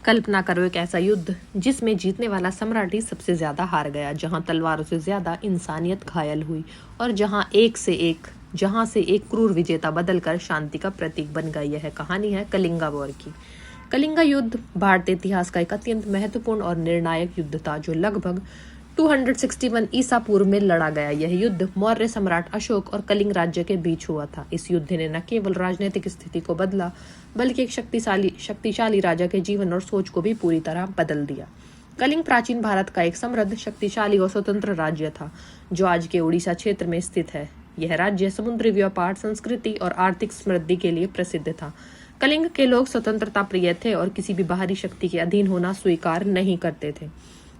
कल्पना करो एक ऐसा युद्ध जिसमें जीतने वाला सम्राट ही सबसे ज्यादा हार गया, जहां तलवारों से ज्यादा इंसानियत घायल हुई और जहां से एक क्रूर विजेता बदलकर शांति का प्रतीक बन गई। यह कहानी है कलिंगा वॉर की। कलिंगा युद्ध भारतीय इतिहास का एक अत्यंत महत्वपूर्ण और निर्णायक युद्ध था जो लगभग 261 ईसा पूर्व में लड़ा गया। यह युद्ध मौर्य सम्राट अशोक और कलिंग राज्य के बीच हुआ था। इस युद्ध ने न केवल राजनीतिक स्थिति को बदला बल्कि एक शक्तिशाली राजा के जीवन और सोच को भी पूरी तरह बदल दिया। कलिंग प्राचीन भारत का एक समृद्ध, शक्तिशाली और स्वतंत्र राज्य था जो आज के उड़ीसा क्षेत्र में स्थित है। यह राज्य समुद्री व्यापार, संस्कृति और आर्थिक समृद्धि के लिए प्रसिद्ध था। कलिंग के लोग स्वतंत्रता प्रिय थे और किसी भी बाहरी शक्ति के अधीन होना स्वीकार नहीं करते थे।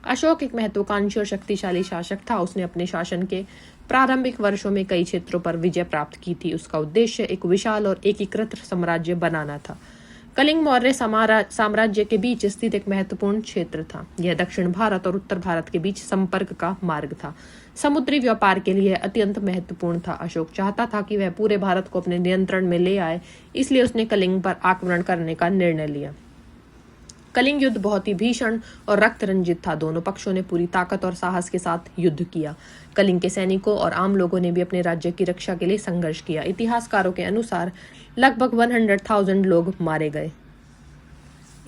अशोक एक महत्वाकांक्षी और शक्तिशाली शासक था। उसने अपने शासन के प्रारंभिक वर्षों में कई क्षेत्रों पर विजय प्राप्त की थी। उसका उद्देश्य एक विशाल और एकीकृत साम्राज्य बनाना था। कलिंग मौर्य साम्राज्य के बीच स्थित एक महत्वपूर्ण क्षेत्र था। यह दक्षिण भारत और उत्तर भारत के बीच संपर्क का मार्ग था। समुद्री व्यापार के लिए अत्यंत महत्वपूर्ण था। अशोक चाहता था कि वह पूरे भारत को अपने नियंत्रण में ले आए, इसलिए उसने कलिंग पर आक्रमण करने का निर्णय लिया। कलिंग युद्ध बहुत ही भीषण और रक्त रंजित था। दोनों पक्षों ने पूरी ताकत और साहस के साथ युद्ध किया। कलिंग के सैनिकों और आम लोगों ने भी अपने राज्य की रक्षा के लिए संघर्ष किया। इतिहासकारों के अनुसार लगभग 100,000 लोग मारे गए,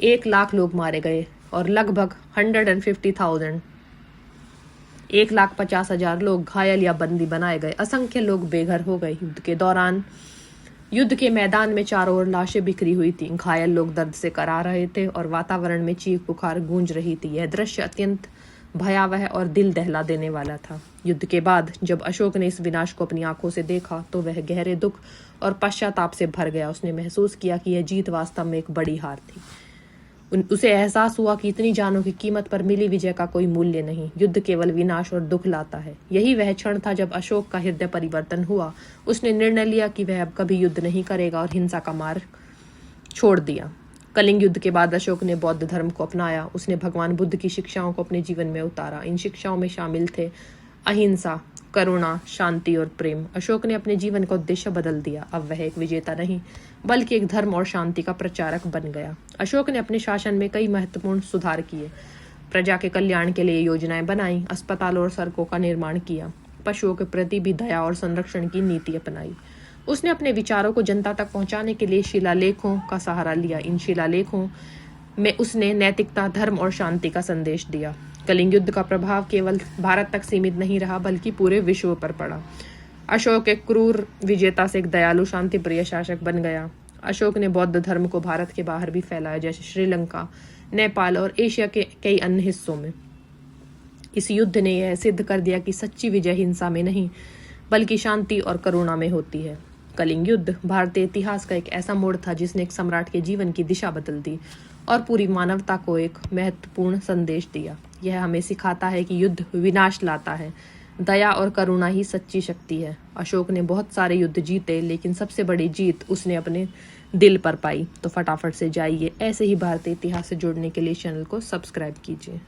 1 लाख लोग मारे गए और लगभग 1,50,000 लोग घायल या बंदी बनाए गए। असंख्य लोग बेघर हो गए। युद्ध के मैदान में चारों ओर लाशें बिखरी हुई थी। घायल लोग दर्द से करा रहे थे और वातावरण में चीख पुकार गूंज रही थी। यह दृश्य अत्यंत भयावह और दिल दहला देने वाला था। युद्ध के बाद जब अशोक ने इस विनाश को अपनी आंखों से देखा तो वह गहरे दुख और पश्चाताप से भर गया। उसने महसूस किया कि यह जीत वास्तव में एक बड़ी हार थी। उसे एहसास हुआ कि इतनी जानों की कीमत पर मिली विजय का कोई मूल्य नहीं। युद्ध केवल विनाश और दुख लाता है। यही वह क्षण था जब अशोक का हृदय परिवर्तन हुआ। उसने निर्णय लिया कि वह अब कभी युद्ध नहीं करेगा और हिंसा का मार्ग छोड़ दिया। कलिंग युद्ध के बाद अशोक ने बौद्ध धर्म को अपनाया। उसने भगवान बुद्ध की शिक्षाओं को अपने जीवन में उतारा। इन शिक्षाओं में शामिल थे अहिंसा, करुणा, शांति और प्रेम। अशोक ने अपने जीवन का उद्देश्य बदल दिया। अब वह एक विजेता नहीं बल्कि एक धर्म और शांति का प्रचारक बन गया। अशोक ने अपने शासन में कई महत्वपूर्ण सुधार किए। प्रजा के कल्याण के लिए योजनाएं बनाई, अस्पतालों और सड़कों का निर्माण किया। पशुओं के प्रति भी दया और संरक्षण की नीति अपनाई। उसने अपने विचारों को जनता तक पहुंचाने के लिए शिलालेखों का सहारा लिया। इन शिलालेखों में उसने नैतिकता, धर्म और शांति का संदेश दिया। कलिंग युद्ध का प्रभाव केवल भारत तक सीमित नहीं रहा बल्कि पूरे विश्व पर पड़ा। अशोक एक क्रूर विजेता से एक दयालु, शांतिप्रिय शासक बन गया। अशोक ने बौद्ध धर्म को भारत के बाहर भी फैलाया, जैसे श्रीलंका, नेपाल और एशिया के कई अन्य हिस्सों में। इस युद्ध ने यह सिद्ध कर दिया कि सच्ची विजय हिंसा में नहीं बल्कि शांति और करुणा में होती है। कलिंग युद्ध भारतीय इतिहास का एक ऐसा मोड़ था जिसने एक सम्राट के जीवन की दिशा बदल दी और पूरी मानवता को एक महत्वपूर्ण संदेश दिया। यह हमें सिखाता है कि युद्ध विनाश लाता है, दया और करुणा ही सच्ची शक्ति है। अशोक ने बहुत सारे युद्ध जीते, लेकिन सबसे बड़ी जीत उसने अपने दिल पर पाई। तो फटाफट से जाइए ऐसे ही भारतीय इतिहास से जुड़ने के लिए चैनल को सब्सक्राइब कीजिए।